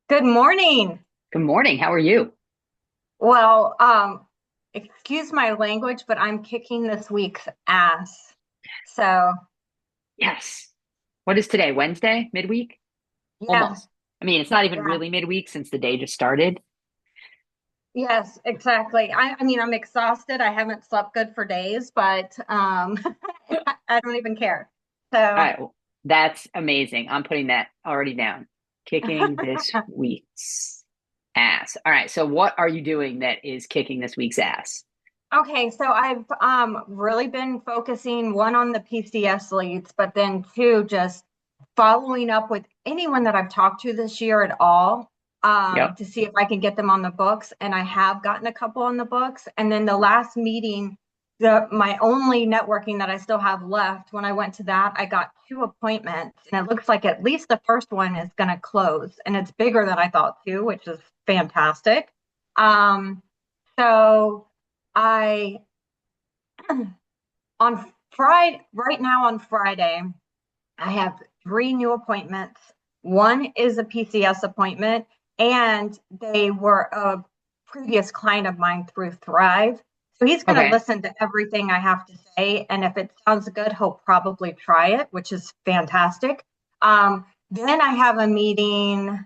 Good morning. Good morning. How are you? Well, excuse my language, but I'm kicking this week's ass. So, Yes. What is today? Wednesday? Midweek? yeah, Almost. I mean, it's not even yeah, really midweek since the day just started. yes, exactly. I mean, I'm exhausted. I haven't slept good for days, but I don't even care. All So, right. Well, that's amazing. I'm putting that already down. Kicking this week's ass. All right. So what are you doing that is kicking this week's ass? okay, so I've really been focusing one on the PCS leads, but then two, just following up with anyone that I've talked to this year at all, Yep. to see if I can get them on the books. And I have gotten a couple on the books. And then the last meeting, the my only networking that I still have left, when I went to that, I got two appointments, and it looks like at least the first one is going to close, and it's bigger than I thought too, which is fantastic. Um, so I on Friday, right now on Friday, I have three new appointments. One is a PCS appointment, and they were a previous client of mine through Thrive. So he's going to Okay. listen to everything I have to say. And if it sounds good, he'll probably try it, which is fantastic. Then I have a meeting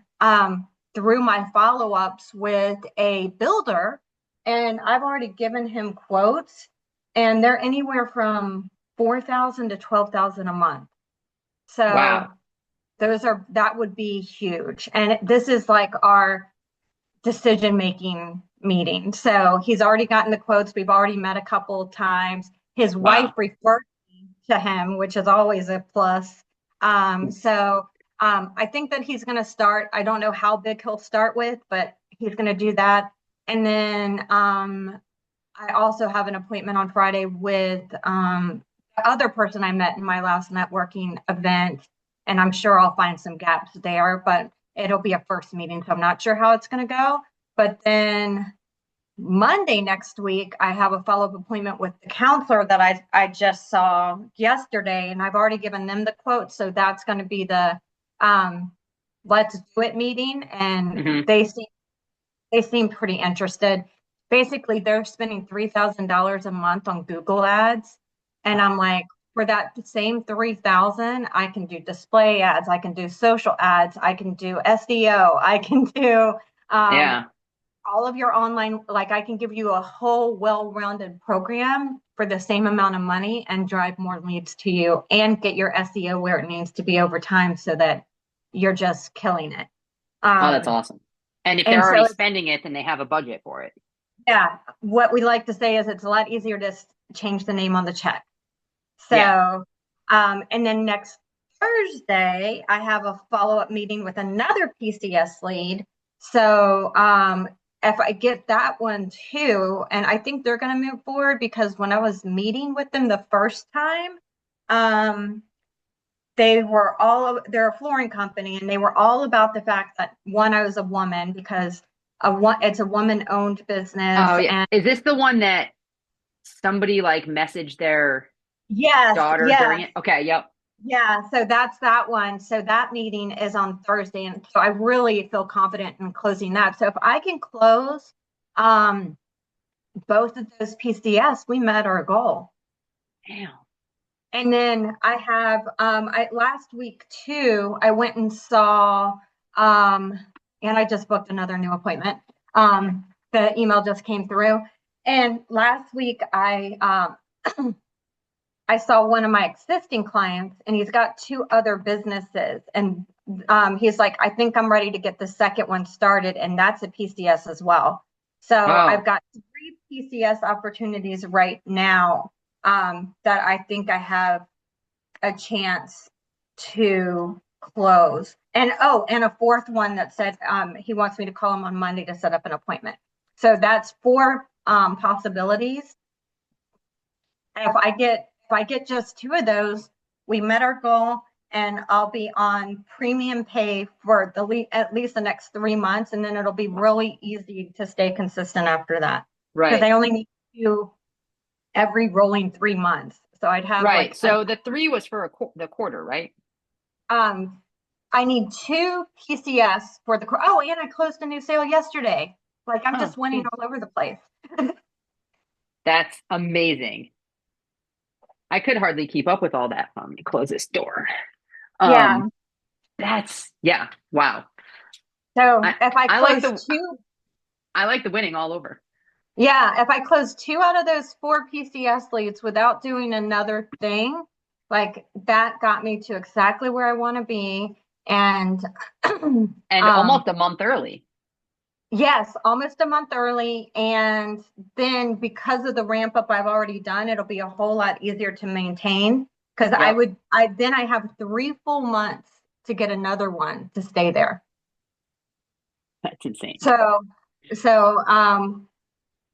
through my follow ups with a builder, and I've already given him quotes, and they're anywhere from 4,000 to 12,000 a month. So Wow. that would be huge. And this is like our decision making meeting. So he's already gotten the quotes. We've already met a couple of times. His wife Wow. referred me to him, which is always a plus. I think that he's going to start. I don't know how big he'll start with, but he's going to do that. And then I also have an appointment on Friday with the other person I met in my last networking event, and I'm sure I'll find some gaps there, but it'll be a first meeting, so I'm not sure how it's going to go. But then Monday next week, I have a follow up appointment with the counselor that I just saw yesterday, and I've already given them the quote, so that's going to be the um, let's do it meeting, and Hmm. they seem pretty interested. Basically, they're spending $3,000 a month on Google ads. And I'm like, for that same 3,000, I can do display ads, I can do social ads, I can do SEO, I can do um, Yeah. all of your online, like I can give you a whole well-rounded program for the same amount of money and drive more leads to you and get your SEO where it needs to be over time so that you're just killing it. Oh, that's Um, awesome. And if they're and already so spending it, then they have a budget for it. Yeah, what we like to say is it's a lot easier to change the name on the check. Yeah. So, and then next Thursday, I have a follow-up meeting with another PCS lead. So, if I get that one too, and I think they're going to move forward because when I was meeting with them the first time, um, they're a flooring company, and they were all about the fact that one, I was a woman because it's a woman-owned Oh, business, yeah. and Is this the one that somebody like messaged their yes, daughter during yes, it? Okay. Yep. yeah. So that's that one. So that meeting is on Thursday. And so I really feel confident in closing that. So if I can close um, both of those PCS, we met our goal. Damn. And then I have last week too, I went and saw um, and I just booked another new appointment. The email just came through. And last week I saw one of my existing clients, and he's got two other businesses. And he's like, I think I'm ready to get the second one started. And that's a PCS as well. So I've Oh, got three PCS opportunities right now that I think I have a chance to close. And oh, and a fourth one that said he wants me to call him on Monday to set up an appointment. So that's four possibilities. If I get just two of those, we met our goal, and I'll be on premium pay for at least the next 3 months, and then it'll be really easy to stay consistent after that because right. I only need to do every rolling 3 months. So I'd have Right. like a So the three was for the quarter, right? um I need two PCS for the, oh, and I closed a new sale yesterday. Like I'm Oh, just winning geez. all over the place. That's amazing. I could hardly keep up with all that. Let me close this door. Um, Yeah. that's yeah, wow. So I if I I like close the two, I like the winning all over. yeah, if I close two out of those four PCS leads without doing another thing, like that got me to exactly where I want to be. And And almost a month early. yes, almost a month early. And then because of the ramp up I've already done, it'll be a whole lot easier to maintain because Yep, I have 3 full months to get another one to stay there. that's insane. So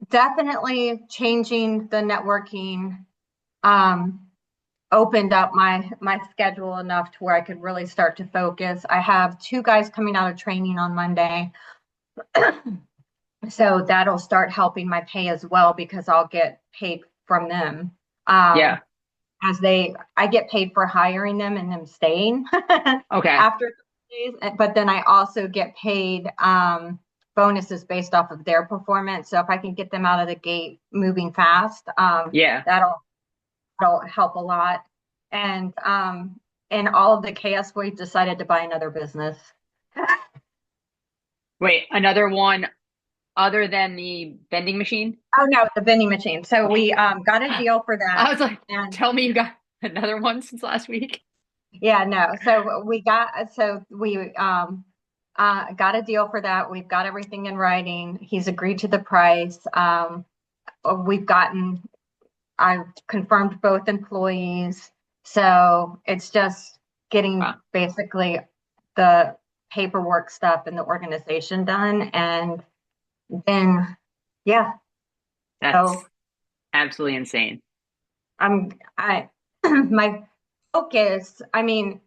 definitely changing the networking um, opened up my schedule enough to where I could really start to focus. I have two guys coming out of training on Monday. So that'll start helping my pay as well because I'll get paid from them. Yeah. I get paid for hiring them and them staying Okay. after days, but then I also get paid bonuses based off of their performance. So if I can get them out of the gate moving fast, Yeah. that'll help a lot. And all of the chaos boys decided to buy another business. Wait, another one other than the vending machine? Oh no, the vending machine. So we got a deal for I that. was like, And tell me you got another one since last week. yeah, no. So we got a deal for that. We've got everything in writing. He's agreed to the price. We've gotten I've confirmed both employees. So it's just getting Wow, basically the paperwork stuff and the organization done. And then yeah, that's so absolutely insane. I my focus, I mean,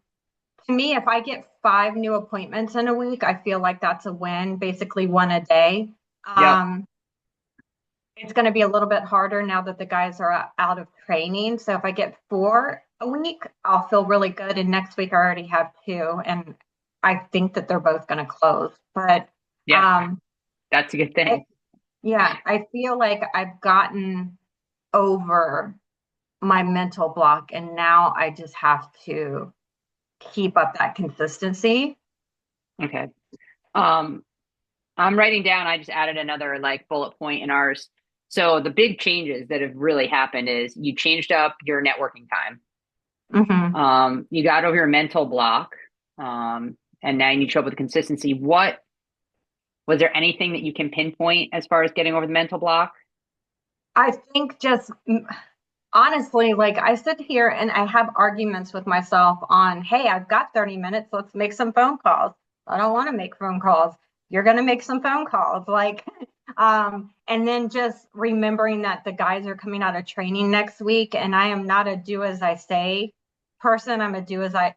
to me, if I get 5 new appointments in a week, I feel like that's a win, basically one a day. Yep. Um, it's going to be a little bit harder now that the guys are out of training. So if I get 4 a week, I'll feel really good. And next week I already have two, and I think that they're both going to close. But Yeah, um, that's a good I, thing. yeah, I feel like I've gotten over my mental block, and now I just have to keep up that consistency. Okay. Um, I'm writing down, I just added another like bullet point in ours. So the big changes that have really happened is you changed up your networking time. Hmm. You got over your mental block. And now you need to show up with consistency. What was there anything that you can pinpoint as far as getting over the mental block? I think just honestly, like I sit here and I have arguments with myself on, hey, I've got 30 minutes. Let's make some phone calls. I don't want to make phone calls. You're going to make some phone calls. Like, and then just remembering that the guys are coming out of training next week and I am not a do as I say person. I'm a do as I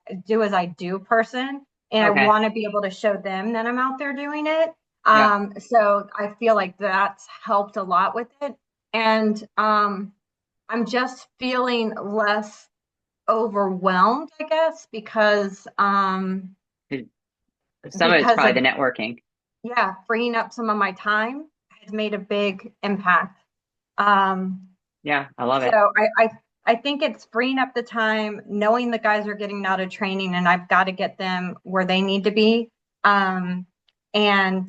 do person. And I Okay. want to be able to show them that I'm out there doing it. Yeah. So I feel like that's helped a lot with it. And I'm just feeling less overwhelmed, I guess, Some of it's because probably of the networking. yeah, freeing up some of my time has made a big impact. Um, Yeah, I love so it. I think it's freeing up the time, knowing the guys are getting out of training and I've got to get them where they need to be. Um, and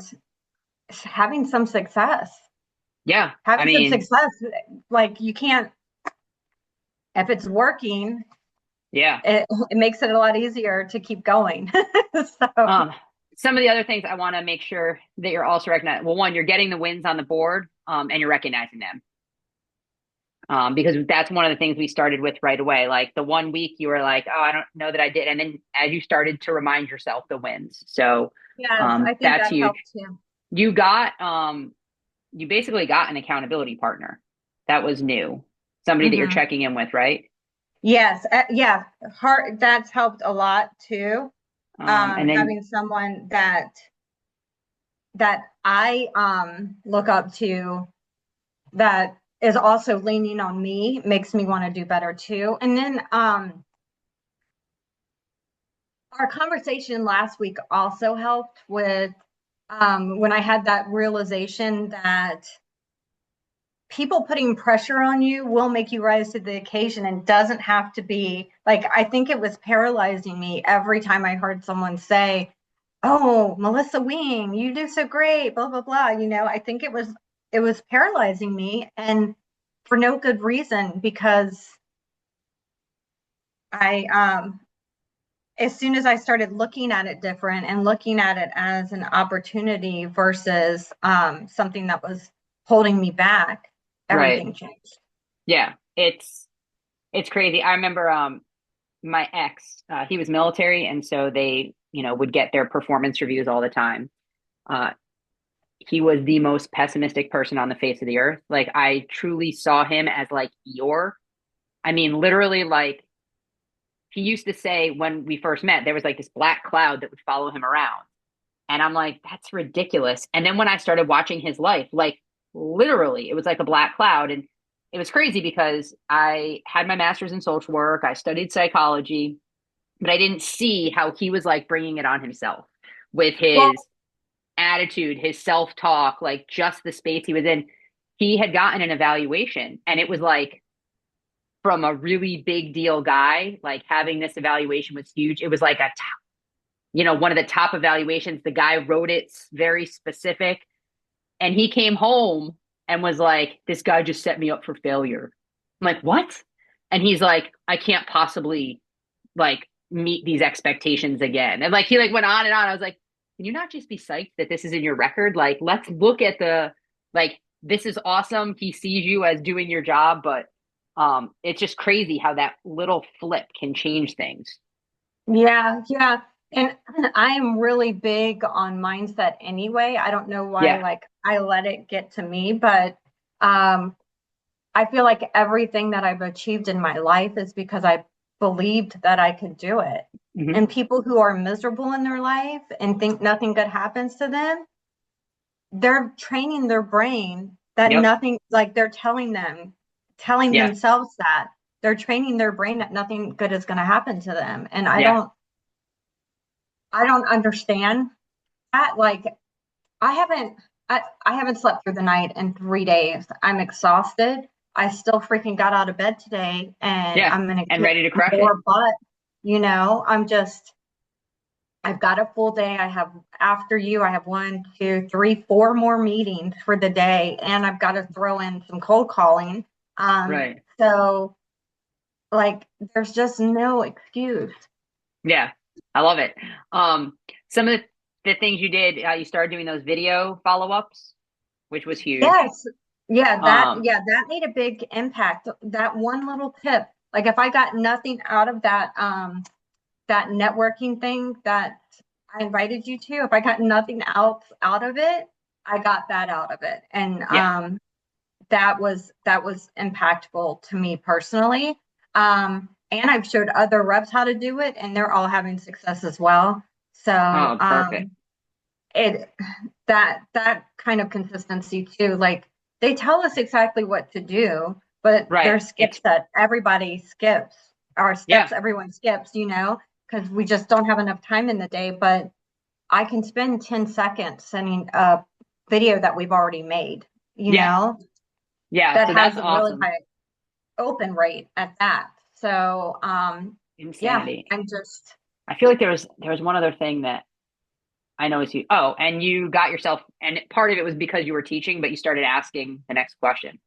having some success. Yeah. I Having some mean, success, like you can't, if it's working, yeah. it makes it a lot easier to keep going. So Um, some of the other things I want to make sure that you're also recognizing. Well, one, you're getting the wins on the board, and you're recognizing them. Because that's one of the things we started with right away. Like the one week you were like, oh, I don't know that I did. And then as you started to remind yourself the wins. So yes, I think that's that huge. helped too. You got you basically got an accountability partner. That was new. Somebody that you're Hmm. checking in with, right? Yes, yeah, heart that's helped a lot too. And then Having someone that I look up to that is also leaning on me makes me want to do better too. And then Our conversation last week also helped with when I had that realization that people putting pressure on you will make you rise to the occasion and doesn't have to be like, I think it was paralyzing me every time I heard someone say, "Oh, Melissa Wing, you do so great, blah, blah, blah." I think it was paralyzing me, and for no good reason, because I as soon as I started looking at it different and looking at it as an opportunity versus something that was holding me back, Right. everything changed. Yeah. It's crazy. I remember my ex, he was military, and so they, would get their performance reviews all the time. Uh, he was the most pessimistic person on the face of the earth. Like I truly saw him as like Eeyore. I mean, literally, like he used to say when we first met, there was like this black cloud that would follow him around. And I'm like, that's ridiculous. And then when I started watching his life, like literally, it was like a black cloud. And it was crazy because I had my master's in social work, I studied psychology, but I didn't see how he was like bringing it on himself with Well, his attitude, his self talk, like just the space he was in. He had gotten an evaluation, and it was like from a really big deal guy, like having this evaluation was huge. It was like one of the top evaluations. The guy wrote it very specific, and he came home and was like, "This guy just set me up for failure." I'm like, "What?" And he's like, "I can't possibly like meet these expectations again." And like he like went on and on. I was like, "Can you not just be psyched that this is in your record? Like, let's look at the like this is awesome. He sees you as doing your job, but it's just crazy how that little flip can change things." yeah, yeah. And I am really big on mindset anyway. I don't know why, Yeah. like, I let it get to me, but um, I feel like everything that I've achieved in my life is because I believed that I could do it. Hmm. And people who are miserable in their life and think nothing good happens to them, they're training their brain that Yep. nothing, like they're telling Yeah. themselves that they're training their brain that nothing good is going to happen to them. And I Yeah. don't, I don't understand that. Like, I haven't, I haven't slept through the night in 3 days. I'm exhausted. I still freaking got out of bed today, and Yeah. I'm going to And kick ready to crush it. more butt. I've got a full day. I have, after you, I have one, two, three, four more meetings for the day, and I've got to throw in some cold calling. Right. So like, there's just no excuse. Yeah. I love it. Some of the things you did, you started doing those video follow-ups, which was huge. Yes. Yeah, Um, that made a big impact. That one little tip. Like, if I got nothing out of that networking thing that I invited you to, if I got nothing else out of it, I got that out of it. And yeah. that was impactful to me personally. And I've showed other reps how to do it, and they're all having success as well. So Oh, perfect. it that kind of consistency too. Like, they tell us exactly what to do, but Right. there's skips It's that everybody skips, or yeah. steps everyone skips, because we just don't have enough time in the day. But I can spend 10 seconds sending a video that we've already made, Yeah. Yeah. that So has that's a really awesome. high open rate at that. So yeah, Insanity. I'm just I feel like there was one other thing that I know is you. Oh, and you got yourself, and part of it was because you were teaching, but you started asking the next question.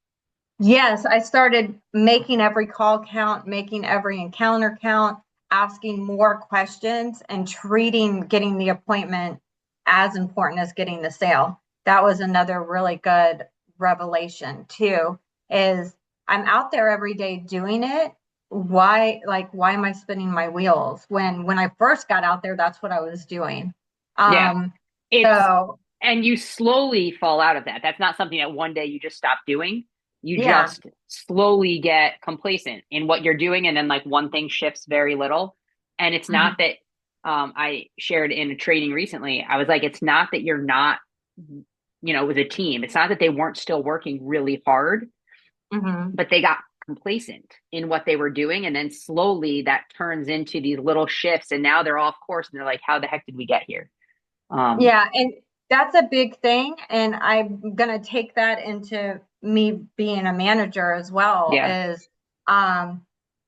Yes, I started making every call count, making every encounter count, asking more questions, and treating getting the appointment as important as getting the sale. That was another really good revelation too, is I'm out there every day doing it. Why am I spinning my wheels when I first got out there, that's what I was doing. Yeah. Um, It's so and you slowly fall out of that. That's not something that one day you just stop doing. You yeah. just slowly get complacent in what you're doing, and then like one thing shifts very little. And it's not Mhm, that I shared in a training recently. I was like, it's not that you're not, with a team. It's not that they weren't still working really hard, mhm. but they got complacent in what they were doing. And then slowly that turns into these little shifts. And now they're off course and they're like, how the heck did we get here? Yeah, and that's a big thing. And I'm gonna take that into me being a manager as well, Yeah. is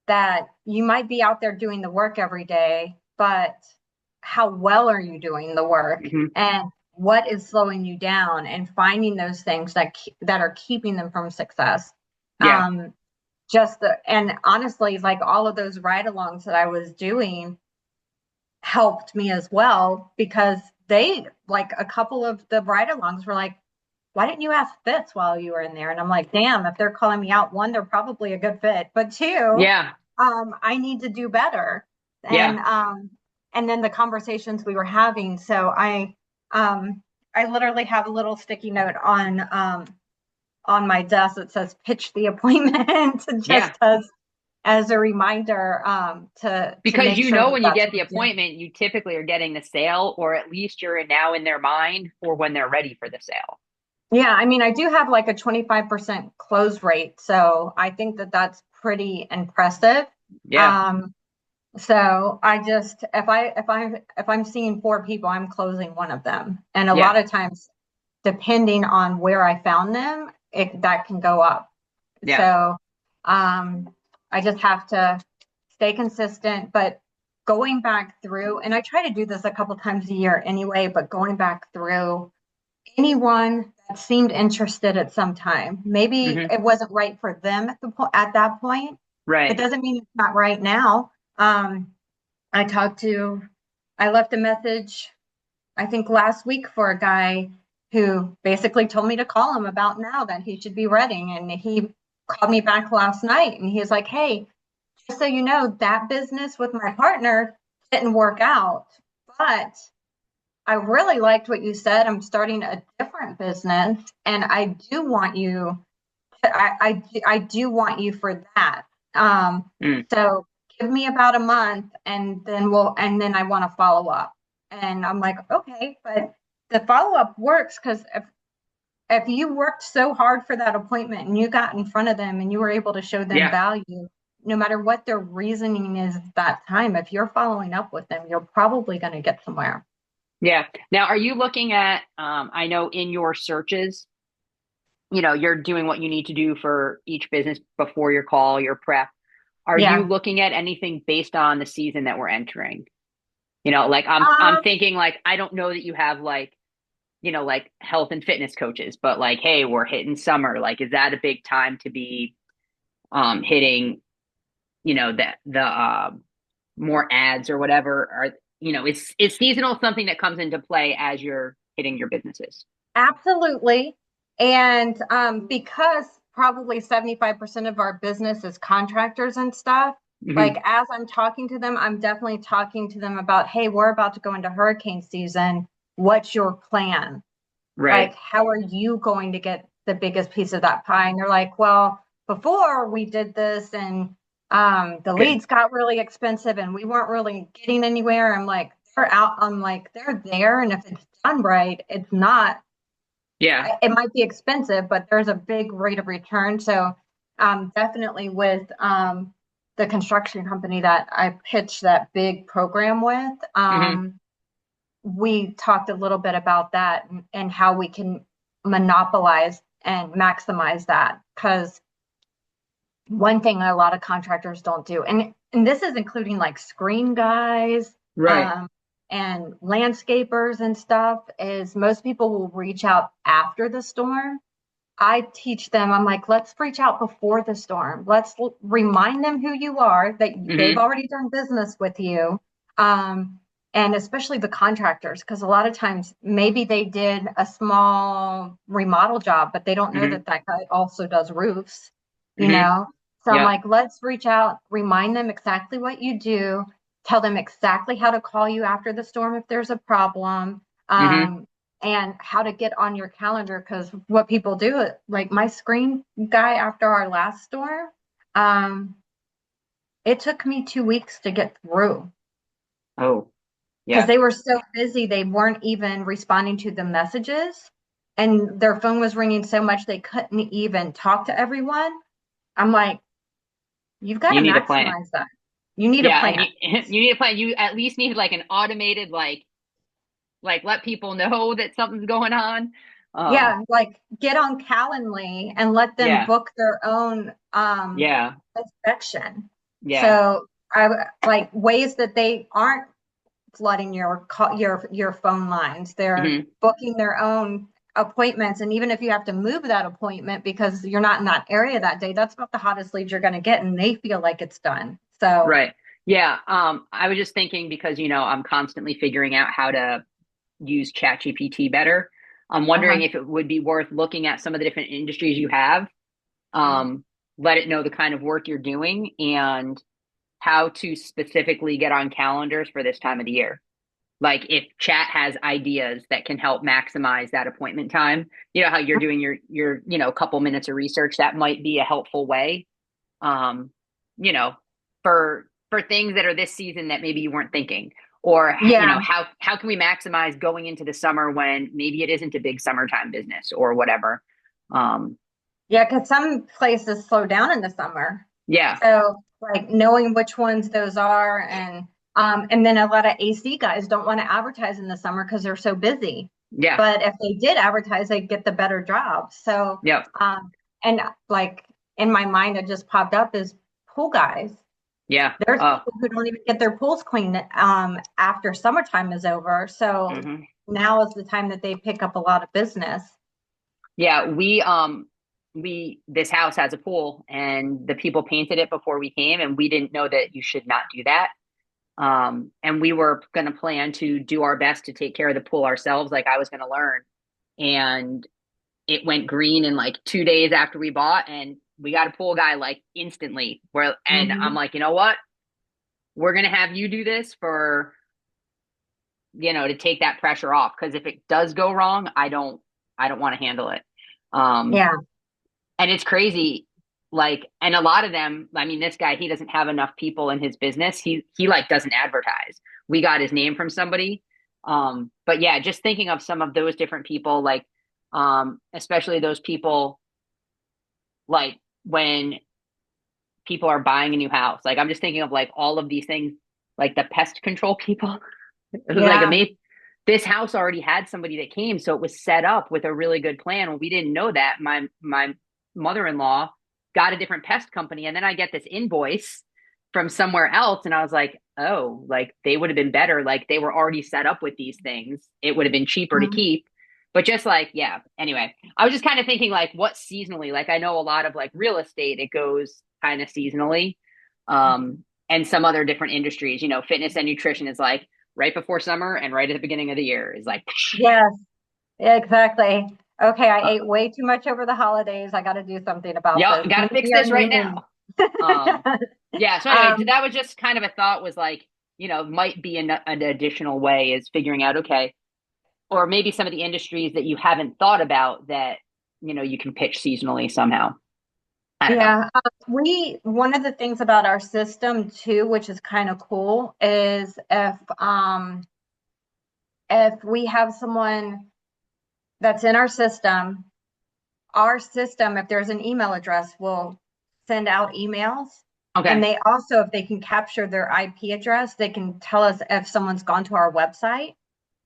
that you might be out there doing the work every day, but how well are you doing the work? Hmm. And what is slowing you down, and finding those things that are keeping them from success. Yeah. And honestly, like all of those ride-alongs that I was doing helped me as well, because they, like, a couple of the ride-alongs were like, why didn't you ask this while you were in there? And I'm like, damn, if they're calling me out, one, they're probably a good fit, but two, Yeah. I need to do better. Yeah. And then the conversations we were having. So I literally have a little sticky note on my desk that says pitch the appointment, Yeah. just as a reminder, to Because make you sure know, that when you that's get what the we're doing. appointment, you typically are getting the sale, or at least you're now in their mind for when they're ready for the sale. Yeah, I mean, I do have like a 25% close rate, so I think that that's pretty impressive. Yeah. Um, so I just, if I'm seeing four people, I'm closing one of them. And a Yeah. lot of times, depending on where I found them, that can go up. Yeah. So I just have to stay consistent, but going back through, and I try to do this a couple times a year anyway, but going back through anyone that seemed interested at some time. Maybe Hmm. it wasn't right for them at that point, but Right. doesn't mean it's not right now. I talked to, I left a message, I think last week, for a guy who basically told me to call him about now that he should be ready. And he called me back last night and he was like, hey, just so you know, that business with my partner didn't work out, but I really liked what you said. I'm starting a different business, and I do want you. I do want you for that. Mm. So give me about a month, and then I want to follow up. And I'm like, okay, but the follow up works, because if you worked so hard for that appointment and you got in front of them and you were able to show them Yeah. value, no matter what their reasoning is at that time, if you're following up with them, you're probably going to get somewhere. Yeah. Now, are you looking at, I know in your searches, you're doing what you need to do for each business before your call, your prep. Are you Yeah. looking at anything based on the season that we're entering? Like I'm Um, thinking, like, I don't know that you have like, like health and fitness coaches, but like, hey, we're hitting summer. Like, is that a big time to be hitting, the more ads or whatever? Or, is seasonal something that comes into play as you're hitting your businesses? Absolutely. And because probably 75% of our business is contractors and stuff, Hmm. like as I'm talking to them, I'm definitely talking to them about, hey, we're about to go into hurricane season. What's your plan? Like, Right. how are you going to get the biggest piece of that pie? And they're like, well, before we did this, and the Good. leads got really expensive and we weren't really getting anywhere. I'm like, they're out. I'm like, they're there. And if it's done right, it's not, Yeah. it might be expensive, but there's a big rate of return. So definitely with the construction company that I pitched that big program with, Hmm. we talked a little bit about that, and how we can monopolize and maximize that. Because one thing a lot of contractors don't do, and this is including like screen guys, Right. um, and landscapers and stuff, is most people will reach out after the storm. I teach them, I'm like, let's reach out before the storm. Let's remind them who you are, that they've Hmm. already done business with you. Um, and especially the contractors, because a lot of times maybe they did a small remodel job, but they don't know Hmm. that that guy also does roofs, you Hmm. know? So I'm Yeah. like, let's reach out, remind them exactly what you do, tell them exactly how to call you after the storm if there's a problem. Hmm. And how to get on your calendar, because what people do, like my screen guy after our last storm, um, it took me 2 weeks to get through, Oh, because yeah. they were so busy they weren't even responding to the messages, and their phone was ringing so much they couldn't even talk to everyone. I'm like, You've got You to need a plan. maximize that. You need a Yeah, and plan. you need a plan. You at least need like an automated like let people know that something's going on. Yeah, like get on Calendly and let them Yeah, book their own yeah, inspection. yeah. So I like ways that they aren't flooding your phone lines. They're Hmm. booking their own appointments. And even if you have to move that appointment because you're not in that area that day, that's not the hottest lead you're going to get. And they feel like it's done. So Right. Yeah. I was just thinking because I'm constantly figuring out how to use ChatGPT better. I'm wondering uh-huh. if it would be worth looking at some of the different industries you have. Mhm. Let it know the kind of work you're doing and how to specifically get on calendars for this time of the year. Like if chat has ideas that can help maximize that appointment time, how you're doing your couple minutes of research, that might be a helpful way. Um, you know, for things that are this season that maybe you weren't thinking. Or, Yeah. how can we maximize going into the summer when maybe it isn't a big summertime business or whatever. Um, Yeah, because some places slow down in the summer. yeah, So like knowing which ones those are and then a lot of AC guys don't want to advertise in the summer because they're so busy. yeah, But if they did advertise, they'd get the better jobs. So yep, and like in my mind it just popped up is pool guys. yeah. There's people who don't even get their pools cleaned after summertime is over. So Mhm. now is the time that they pick up a lot of business. Yeah, we this house has a pool and the people painted it before we came and we didn't know that you should not do that. And we were going to plan to do our best to take care of the pool ourselves, like I was going to learn. And it went green in like 2 days after we bought, and we got a pool guy like instantly. And I'm Hmm. like, you know what? We're going to have you do this to take that pressure off. Because if it does go wrong, I don't want to handle it. Um, Yeah. and it's crazy. Like, and a lot of them, I mean, this guy, he doesn't have enough people in his business. He like doesn't advertise. We got his name from somebody. But yeah, just thinking of some of those different people, like, especially those people, like when people are buying a new house. Like, I'm just thinking of like all of these things, like the pest control people. It was like Yeah. amazing. This house already had somebody that came, so it was set up with a really good plan. Well, we didn't know that. My mother-in-law got a different pest company, and then I get this invoice from somewhere else, and I was like, oh, like they would have been better. Like they were already set up with these things. It would have been cheaper to Mhm. keep. But just like, yeah. Anyway, I was just kind of thinking like what seasonally. Like I know a lot of like real estate, it goes kind of seasonally. And some other different industries, fitness and nutrition is like right before summer and right at the beginning of the year is like, Yes, exactly. Okay, I uh, ate way too much over the holidays. I got to do something about yeah, this. got to fix Maybe our this right new now. moon. Yeah. So anyway, Um, that was just kind of a thought was like, might be an additional way is figuring out, okay, or maybe some of the industries that you haven't thought about that, you can pitch seasonally somehow. I don't know. yeah, one of the things about our system too, which is kind of cool, is if we have someone that's in our system, if there's an email address, will send out emails. And Okay. they also, if they can capture their IP address, they can tell us if someone's gone to our website.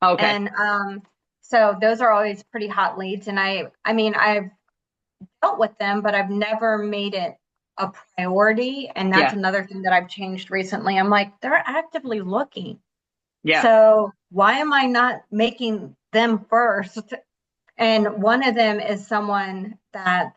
Okay. And so those are always pretty hot leads. And I mean, I've dealt with them, but I've never made it a priority. And that's Yeah. another thing that I've changed recently. I'm like, they're actively looking. Yeah. So why am I not making them first? And one of them is someone that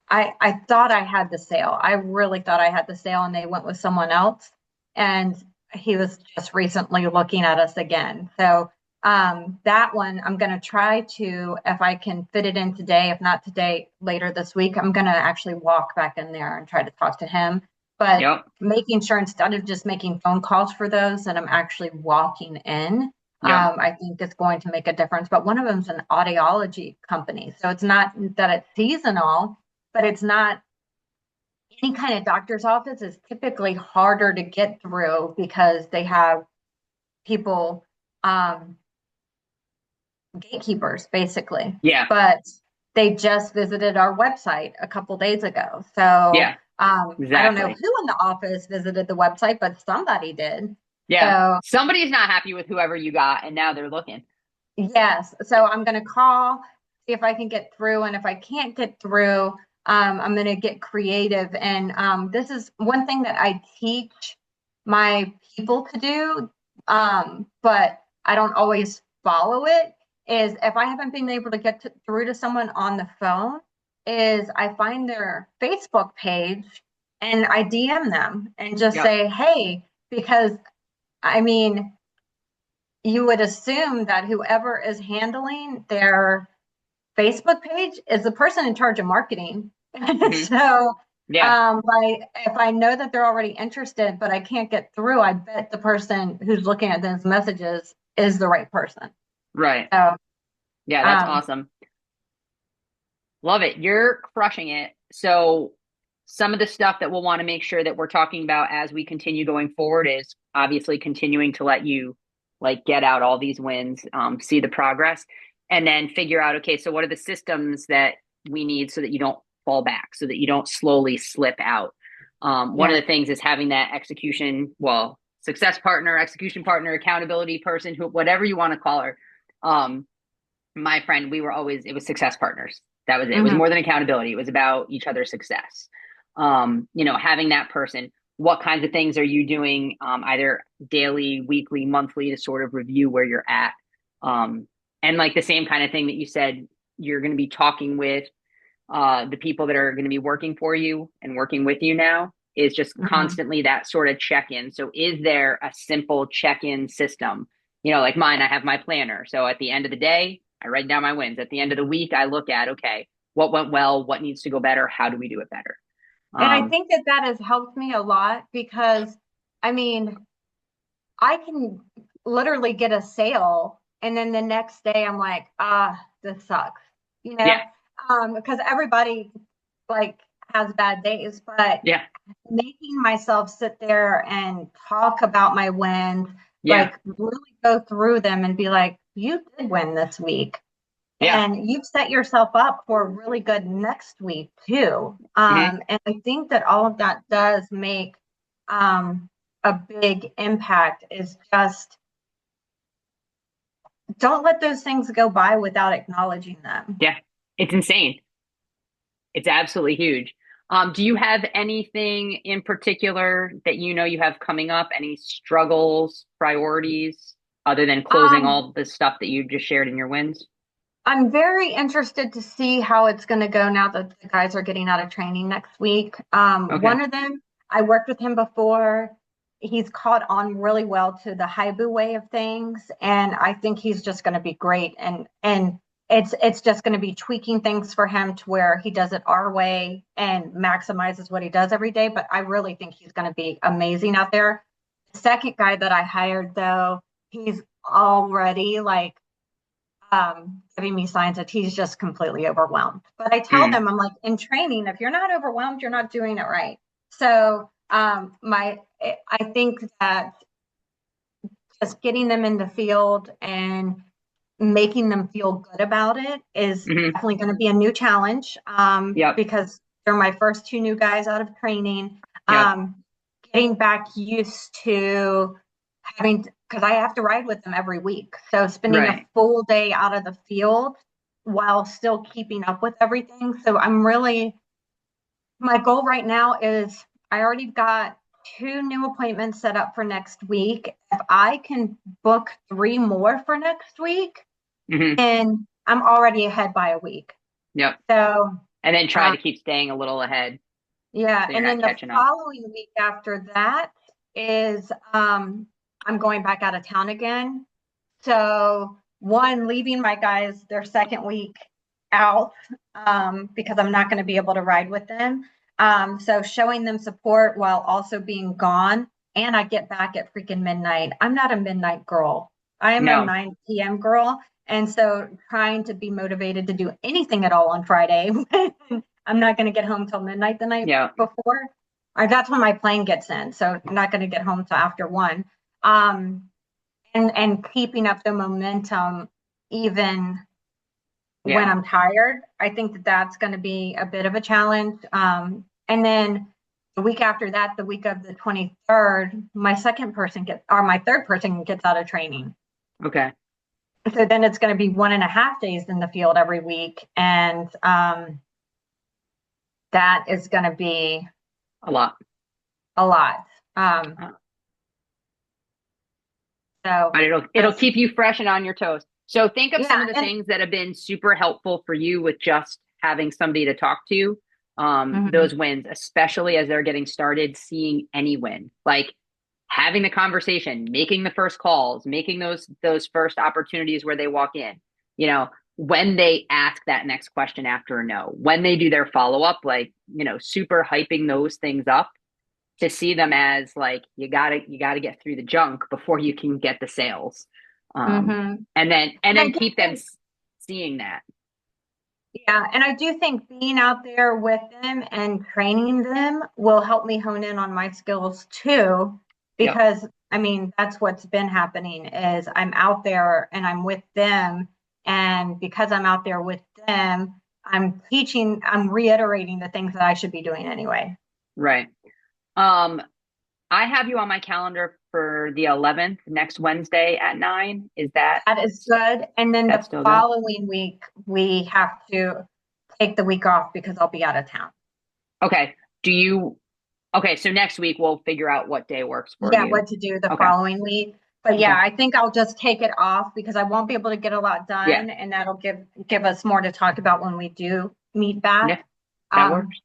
I thought I had the sale. I really thought I had the sale, and they went with someone else. And he was just recently looking at us again. So that one, I'm going to try to, if I can fit it in today, if not today, later this week, I'm going to actually walk back in there and try to talk to him. But Yep. making sure instead of just making phone calls for those, that I'm actually walking in. Yep. I think it's going to make a difference. But one of them is an audiology company. So it's not that it's seasonal, but it's not any kind of doctor's office is typically harder to get through because they have people, um, gatekeepers basically. Yeah. But they just visited our website a couple days ago. So Yeah. I don't know who Exactly. in the office visited the website, but somebody did. Yeah. So Somebody's not happy with whoever you got, and now they're looking. yes, so I'm gonna call, see if I can get through, and if I can't get through, I'm gonna get creative. And this is one thing that I teach my people to do, but I don't always follow it. Is if I haven't been able to get through to someone on the phone, is I find their Facebook page and I DM them and just Yep. say, hey, because I mean you would assume that whoever is handling their Facebook page is the person in charge of marketing. Hmm. So, Yeah. if I know that they're already interested, but I can't get through, I bet the person who's looking at those messages is the right person. Right. So, Yeah, that's um, awesome. Love it. You're crushing it. So, some of the stuff that we'll want to make sure that we're talking about as we continue going forward is obviously continuing to let you like get out all these wins, see the progress, and then figure out, okay, so what are the systems that we need so that you don't fall back, so that you don't slowly slip out. One of yeah. the things is having that execution, well, success partner, execution partner, accountability person, who, whatever you want to call her. Um, my friend, we were always, it was success partners. That was it. It was Hmm. more than accountability. It was about each other's success. Having that person, what kinds of things are you doing, either daily, weekly, monthly, to sort of review where you're at. And like the same kind of thing that you said, you're going to be talking with the people that are going to be working for you and working with you now, is just Hmm. constantly that sort of check in. So, is there a simple check in system? Like mine, I have my planner. So, at the end of the day, I write down my wins. At the end of the week, I look at, okay, what went well? What needs to go better? How do we do it better? And I Um, think that that has helped me a lot because, I mean, I can literally get a sale and then the next day I'm like, this sucks, you yeah, know, because everybody like has bad days, but yeah, making myself sit there and talk about my wins, yeah, like really go through them and be like, you did win this week. yeah. And you've set yourself up for a really good next week too. Hmm. And I think that all of that does make um, a big impact is just don't let those things go by without acknowledging them. Yeah. It's insane. It's absolutely huge. Do you have anything in particular that you have coming up? Any struggles, priorities, other than closing Um, all the stuff that you just shared in your wins? I'm very interested to see how it's going to go now that the guys are getting out of training next week. Okay. One of them, I worked with him before. He's caught on really well to the Haibu way of things, and I think he's just going to be great. And it's just going to be tweaking things for him to where he does it our way and maximizes what he does every day. But I really think he's going to be amazing out there. The second guy that I hired, though, he's already like giving me signs that he's just completely overwhelmed. But I tell Mm, them, I'm like, in training, if you're not overwhelmed, you're not doing it right. So I think that just getting them in the field and making them feel good about it is hmm. definitely going to be a new challenge Yep. because they're my first two new guys out of training. Yep. Getting back used to having, because I have to ride with them every week. So spending a Right. full day out of the field while still keeping up with everything. So my goal right now is I already got two new appointments set up for next week. If I can book three more for next week, Hmm. and I'm already ahead by a week. Yep. So, And then try uh, to keep staying a little ahead yeah. so you're And not then the catching up. following week after that is I'm going back out of town again. So, one, leaving my guys their second week out because I'm not going to be able to ride with them. So, showing them support while also being gone. And I get back at freaking midnight. I'm not a midnight girl, I am a No. 9 p.m. girl. And so, trying to be motivated to do anything at all on Friday when I'm not going to get home till midnight the night Yeah. before. Or that's when my plane gets in. So, I'm not going to get home till after 1. Um, and keeping up the momentum even when Yeah. I'm tired. I think that that's going to be a bit of a challenge. And then the week after that, the week of the 23rd, my third person gets out of training. Okay. So then it's going to be 1.5 days in the field every week. And that is going to be A lot. a lot. So But it'll keep you fresh and on your toes. So think of some yeah, of the things that have been super helpful for you with just having somebody to talk to. Those wins, especially as they're getting started, seeing any win, like having the conversation, making the first calls, making those first opportunities where they walk in, you know, when they ask that next question after a no, when they do their follow-up, like, you know, super hyping those things up to see them as like, you gotta get through the junk before you can get the sales. And then keep them seeing that. Yeah, and I do think being out there with them and training them will help me hone in on my skills too, Yep. because I mean, that's what's been happening is I'm out there and I'm with them, and because I'm out there with them, I'm reiterating the things that I should be doing anyway. Right. I have you on my calendar for the 11th, next Wednesday at 9. Is that That is good. And then that's the still good? following week, we have to take the week off because I'll be out of town. Okay. Okay, so next week we'll figure out what day works for Yeah, you. what to do the Okay. following week. But Okay. yeah, I think I'll just take it off because I won't be able to get a lot Yeah. done, and that'll give us more to talk about when we do meet Yeah, back. that Um, works.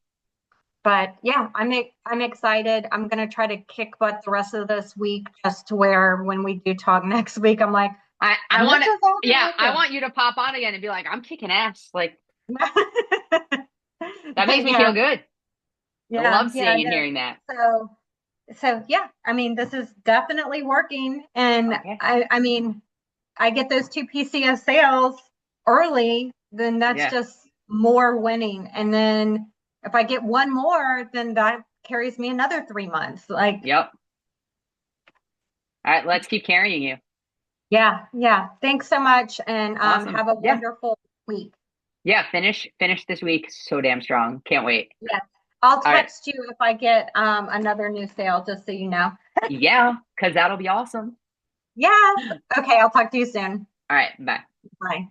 but yeah, I'm excited. I'm gonna try to kick butt the rest of this week just to where when we do talk next week, I'm like, I and want this to, is all yeah, that I I want you to pop on again and be like, I'm kicking ass. Like, did. that makes me feel good. I Yeah, love yeah, seeing and no. hearing that. So yeah, I mean, this is definitely working, and Okay. I mean, I get those 2 PCS sales early, then that's Yeah. just more winning. And then if I get one more, then that carries me another 3 months. Like, Yep. All right, let's keep carrying you. yeah, yeah. Thanks so much, and Awesome. have a Yeah. wonderful week. Yeah, finish this week so damn strong. Can't wait. Yes. I'll All right. text you if I get another new sale, just so you know. Yeah, because that'll be awesome. Yes. Okay, I'll talk to you soon. All right, bye. Bye.